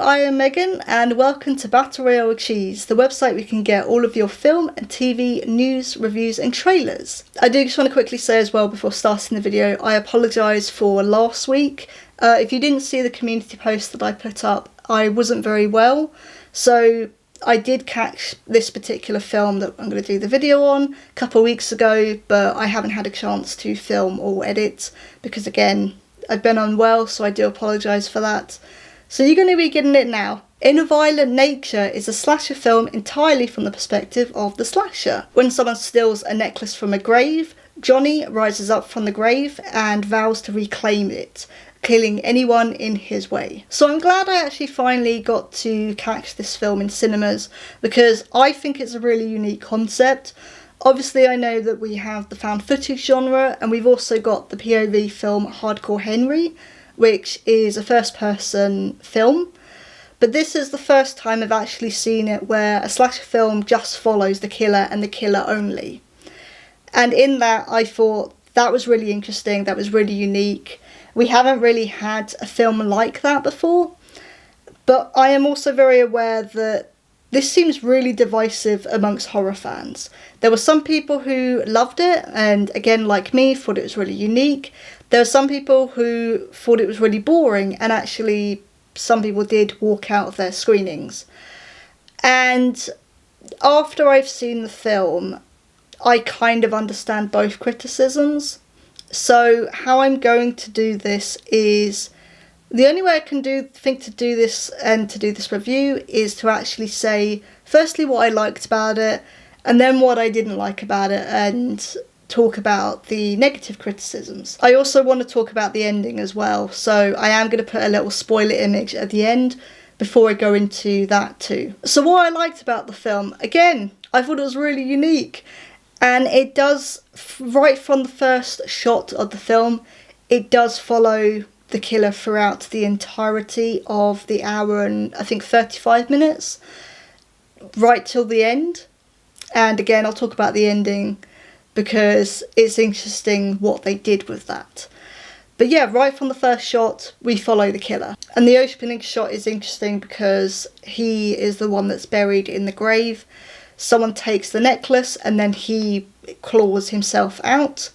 I am Megan and welcome to Battle Royale with Cheese, the website where you can get all of your film and TV news, reviews and trailers. I do just want to quickly say as well before starting the video, I apologise for last week. If you didn't see the community post that I put up, I wasn't very well, so I did catch this particular film that I'm going to do the video on a couple of weeks ago, but I haven't had a chance to film or edit because again, I've been unwell, so I do apologise for that. So you're going to be getting it now. In a Violent Nature is a slasher film entirely from the perspective of the slasher. When someone steals a necklace from a grave, Johnny rises up from the grave and vows to reclaim it, killing anyone in his way. So I'm glad I actually finally got to catch this film in cinemas because I think it's a really unique concept. Obviously I know that we have the found footage genre and we've also got the POV film Hardcore Henry, which is a first person film, but this is the first time I've actually seen it where a slasher film just follows the killer and the killer only. And in that I thought that was really interesting, that was really unique. We haven't really had a film like that before, but I am also very aware that this seems really divisive amongst horror fans. There were some people who loved it and again like me thought it was really unique. There were some people who thought it was really boring and actually some people did walk out of their screenings. And after I've seen the film, I kind of understand both criticisms. So how I'm going to do this is, the only way I can think to do this and to do this review is to actually say firstly what I liked about it and then what I didn't like about it and talk about the negative criticisms. I also want to talk about the ending as well, so I am going to put a little spoiler image at the end before I go into that too. So what I liked about the film, again, I thought it was really unique, and it does, right from the first shot of the film, it does follow the killer throughout the entirety of the hour and I think 35 minutes, right till the end. And again, I'll talk about the ending because it's interesting what they did with that. But yeah, right from the first shot, we follow the killer. And the opening shot is interesting because he is the one that's buried in the grave. Someone takes the necklace and then he claws himself out.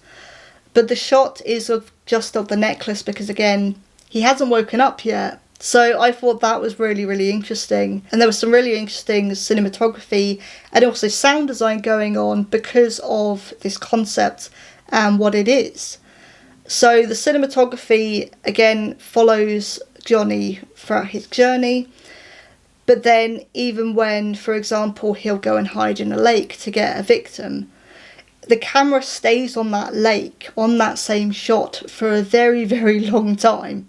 But the shot is just of the necklace because again, he hasn't woken up yet. So I thought that was really, really interesting. And there was some really interesting cinematography and also sound design going on because of this concept and what it is. So the cinematography, again, follows Johnny throughout his journey. But then even when, for example, he'll go and hide in a lake to get a victim, the camera stays on that lake, on that same shot for a very, very long time.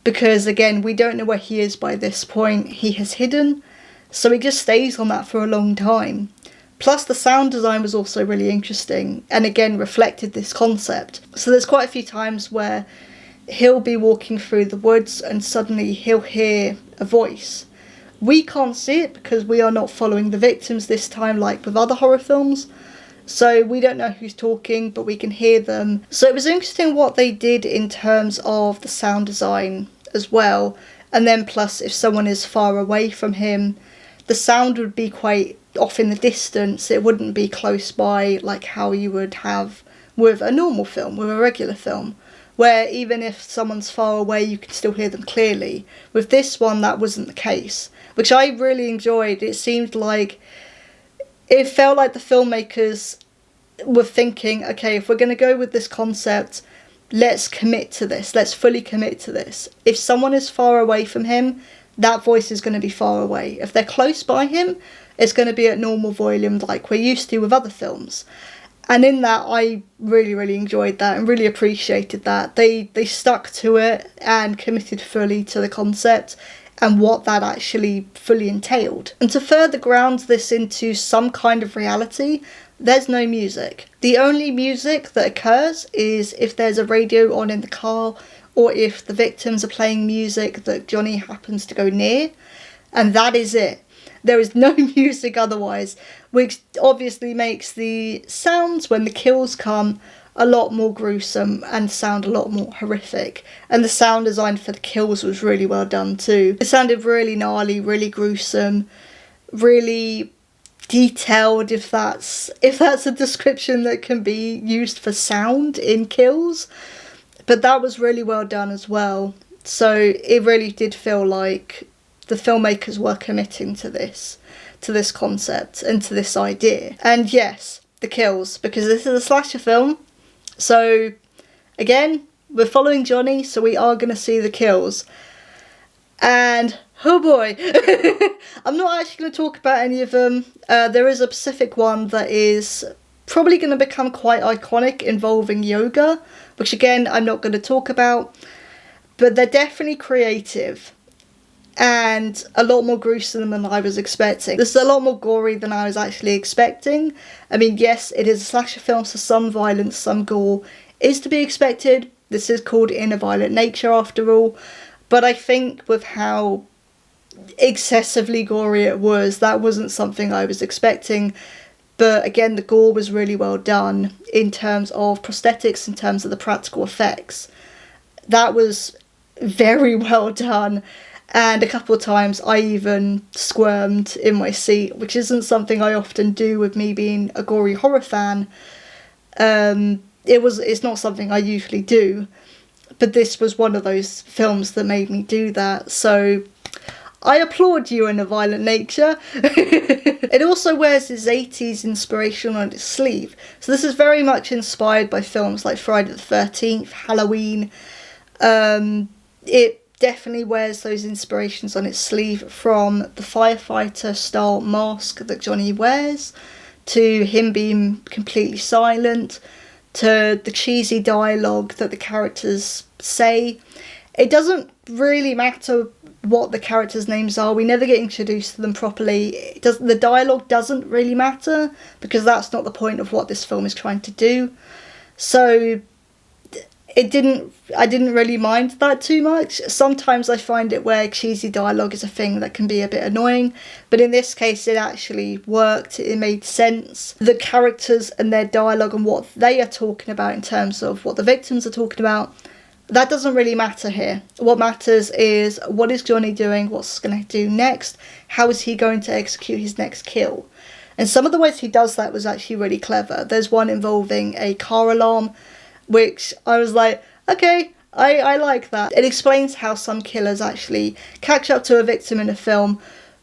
Because again, we don't know where he is by this point. He has hidden, so he just stays on that for a long time. Plus the sound design was also really interesting and again reflected this concept. So there's quite a few times where he'll be walking through the woods and suddenly he'll hear a voice. We can't see it because we are not following the victims this time like with other horror films. So we don't know who's talking, but we can hear them. So it was interesting what they did in terms of the sound design as well. And then plus if someone is far away from him, the sound would be quite off in the distance. It wouldn't be close by like how you would have with a normal film, with a regular film, where even if someone's far away, you can still hear them clearly. With this one, that wasn't the case, which I really enjoyed. It seemed like, it felt like the filmmakers were thinking, okay, if we're going to go with this concept, let's commit to this. Let's fully commit to this. If someone is far away from him, that voice is going to be far away. If they're close by him, it's going to be at normal volume like we're used to with other films. And in that, I really, really enjoyed that and really appreciated that. They stuck to it and committed fully to the concept and what that actually fully entailed. And to further ground this into some kind of reality, there's no music. The only music that occurs is if there's a radio on in the car or if the victims are playing music that Johnny happens to go near, and that is it. There is no music otherwise, which obviously makes the sounds when the kills come a lot more gruesome and sound a lot more horrific. And the sound design for the kills was really well done too. It sounded really gnarly, really gruesome, really detailed, if that's a description that can be used for sound in kills. But that was really well done as well. So it really did feel like the filmmakers were committing to this concept and to this idea. And yes, the kills, because this is a slasher film. So again, we're following Johnny, so we are going to see the kills. And oh boy, I'm not actually going to talk about any of them. There is a specific one that is probably going to become quite iconic, involving yoga, which again, I'm not going to talk about. But they're definitely creative and a lot more gruesome than I was expecting. This is a lot more gory than I was actually expecting. I mean, yes, it is a slasher film, so some violence, some gore is to be expected. This is called In a Violent Nature after all. But I think with how excessively gory it was, that wasn't something I was expecting. But again, the gore was really well done in terms of prosthetics, in terms of the practical effects. That was very well done. And a couple of times I even squirmed in my seat, which isn't something I often do with me being a gory horror fan. It's not something I usually do. But this was one of those films that made me do that. So I applaud you, In a Violent Nature. It also wears its 80s inspiration on its sleeve. So this is very much inspired by films like Friday the 13th, Halloween. It definitely wears those inspirations on its sleeve, from the firefighter style mask that Johnny wears, to him being completely silent, to the cheesy dialogue that the characters say. It doesn't really matter what the characters' names are. We never get introduced to them properly. The dialogue doesn't really matter, because that's not the point of what this film is trying to do. So I didn't really mind that too much. Sometimes I find it where cheesy dialogue is a thing that can be a bit annoying, but in this case it actually worked. It made sense. The characters and their dialogue and what they are talking about in terms of what the victims are talking about, that doesn't really matter here. What matters is, what is Johnny doing, what's going to do next, how is he going to execute his next kill. And some of the ways he does that was actually really clever. There's one involving a car alarm, which I was like, okay, I like that. It explains how some killers actually catch up to a victim in a film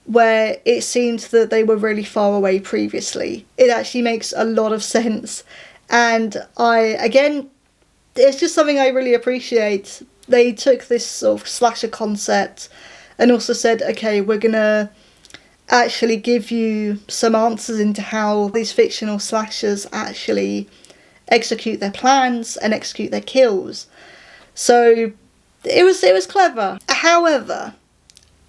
where it seems that they were really far away previously. It actually makes a lot of sense. And it's just something I really appreciate. They took this sort of slasher concept and also said, okay, we're gonna actually give you some answers into how these fictional slashers actually execute their plans and execute their kills. So it was clever. However,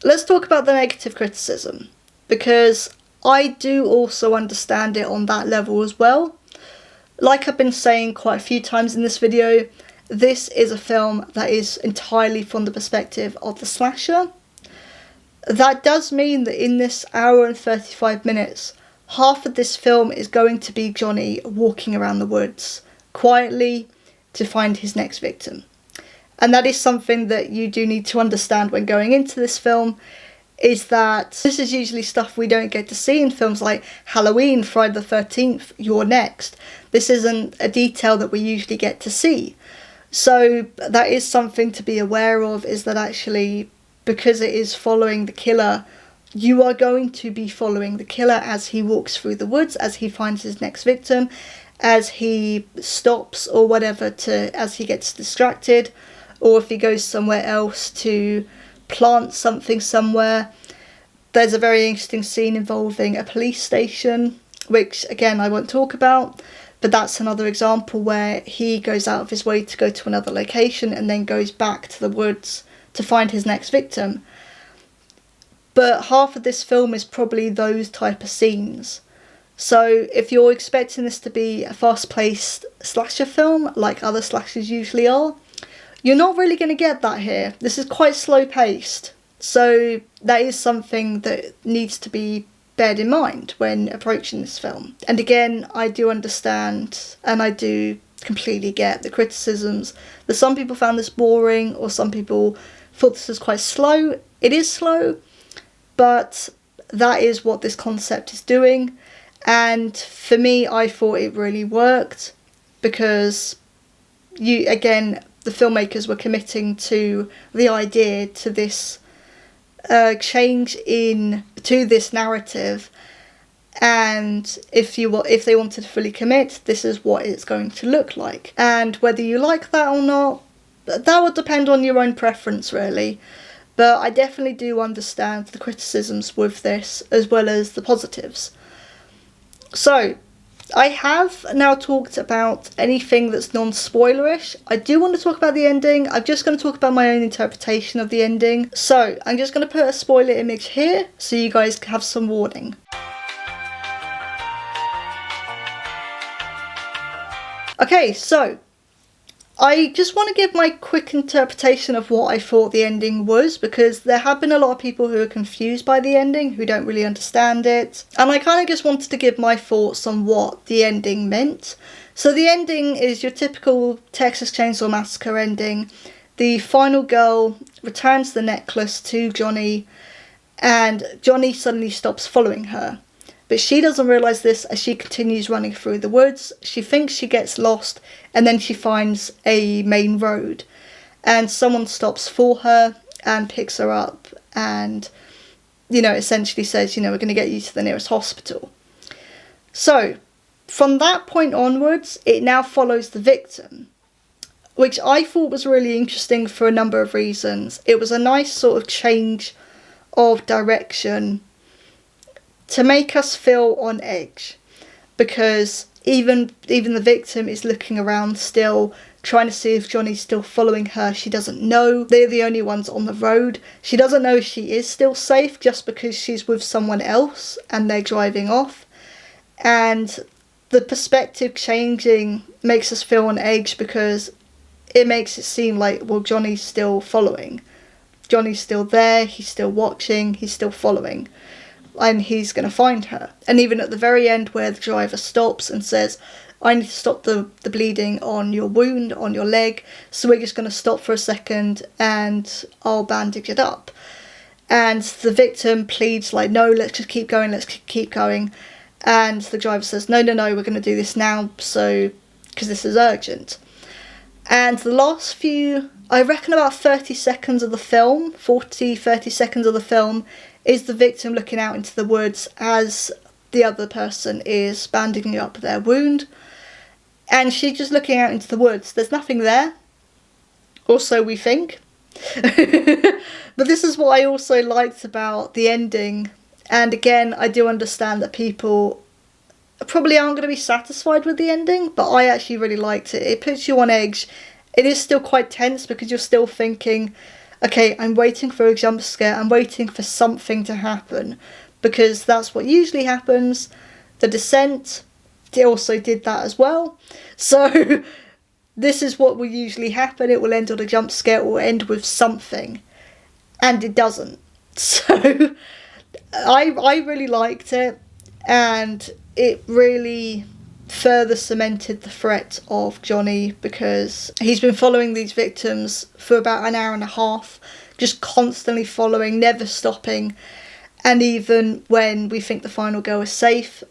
let's talk about the negative criticism, because I do also understand it on that level as well. Like I've been saying quite a few times in this video, this is a film that is entirely from the perspective of the slasher. That does mean that in this hour and 35 minutes, half of this film is going to be Johnny walking around the woods quietly to find his next victim. And that is something that you do need to understand when going into this film, is that this is usually stuff we don't get to see in films like Halloween, Friday the 13th, You're Next. This isn't a detail that we usually get to see. So that is something to be aware of, is that actually, because it is following the killer, you are going to be following the killer as he walks through the woods, as he finds his next victim, as he stops or whatever, as he gets distracted, or if he goes somewhere else to plant something somewhere. There's a very interesting scene involving a police station, which again I won't talk about, but that's another example where he goes out of his way to go to another location and then goes back to the woods to find his next victim. But half of this film is probably those type of scenes. So if you're expecting this to be a fast-paced slasher film, like other slashers usually are, you're not really going to get that here. This is quite slow-paced. So that is something that needs to be bared in mind when approaching this film. And again, I do understand, and I do completely get the criticisms that some people found this boring, or some people thought this was quite slow. It is slow, but that is what this concept is doing. And for me, I thought it really worked, because the filmmakers were committing to the idea, to this change to this narrative. And if they wanted to fully commit, this is what it's going to look like. And whether you like that or not, that would depend on your own preference, really. But I definitely do understand the criticisms with this, as well as the positives. So, I have now talked about anything that's non-spoilerish. I do want to talk about the ending. I'm just going to talk about my own interpretation of the ending. So, I'm just going to put a spoiler image here, so you guys have some warning. Okay, so I just want to give my quick interpretation of what I thought the ending was, because there have been a lot of people who are confused by the ending, who don't really understand it. And I kind of just wanted to give my thoughts on what the ending meant. So the ending is your typical Texas Chainsaw Massacre ending. The final girl returns the necklace to Johnny, and Johnny suddenly stops following her. But she doesn't realise this as she continues running through the woods. She thinks she gets lost, and then she finds a main road. And someone stops for her and picks her up and, essentially says, we're going to get you to the nearest hospital. So, from that point onwards, it now follows the victim, which I thought was really interesting for a number of reasons. It was a nice sort of change of direction to make us feel on edge, because even the victim is looking around still, trying to see if Johnny's still following her. She doesn't know. They're the only ones on the road. She doesn't know if she is still safe just because she's with someone else and they're driving off. And the perspective changing makes us feel on edge, because it makes it seem like, well, Johnny's still following. Johnny's still there, he's still watching, he's still following. And he's going to find her. And even at the very end, where the driver stops and says, I need to stop the bleeding on your wound, on your leg, so we're just going to stop for a second and I'll bandage it up. And the victim pleads like, no, let's just keep going, let's keep going. And the driver says, no, we're going to do this now, because this is urgent. And the last few, I reckon about 30 seconds of the film, 30 seconds of the film, is the victim looking out into the woods as the other person is bandaging up their wound. And she's just looking out into the woods. There's nothing there. Or so we think. But this is what I also liked about the ending. And again, I do understand that people probably aren't going to be satisfied with the ending, but I actually really liked it. It puts you on edge. It is still quite tense, because you're still thinking, okay, I'm waiting for a jump scare, I'm waiting for something to happen, because that's what usually happens. The Descent also did that as well. So this is what will usually happen. It will end on a jump scare, or end with something, and it doesn't. So I really liked it, and it really further cemented the threat of Johnny, because he's been following these victims for about an hour and a half, just constantly following, never stopping. And even when we think the final girl is safe,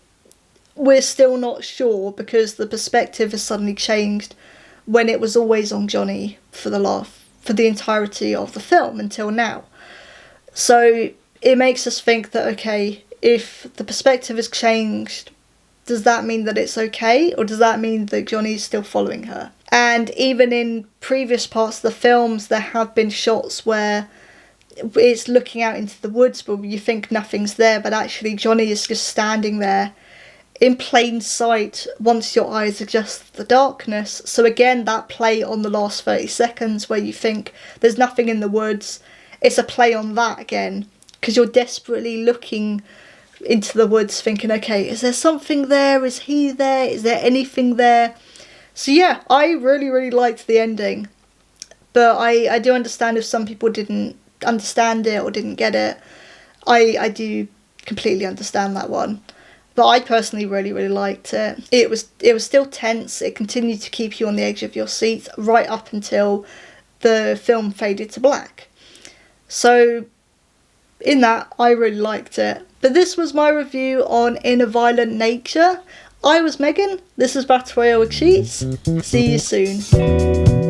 we're still not sure, because the perspective has suddenly changed when it was always on Johnny for the entirety of the film until now. So it makes us think that, okay, if the perspective has changed, does that mean that it's okay, or does that mean that Johnny's still following her? And even in previous parts of the films, there have been shots where it's looking out into the woods, but you think nothing's there, but actually Johnny is just standing there in plain sight once your eyes adjust to the darkness. So again, that play on the last 30 seconds where you think there's nothing in the woods, it's a play on that again, because you're desperately looking into the woods thinking, okay, is there something there? Is he there? Is there anything there? So yeah, I really, really liked the ending. But I do understand if some people didn't understand it or didn't get it. I do completely understand that one. But I personally really liked it. It was still tense. It continued to keep you on the edge of your seat right up until the film faded to black. So in that, I really liked it. But this was my review on In a Violent Nature. I was Megan. This is Battle Royale with Cheese. See you soon.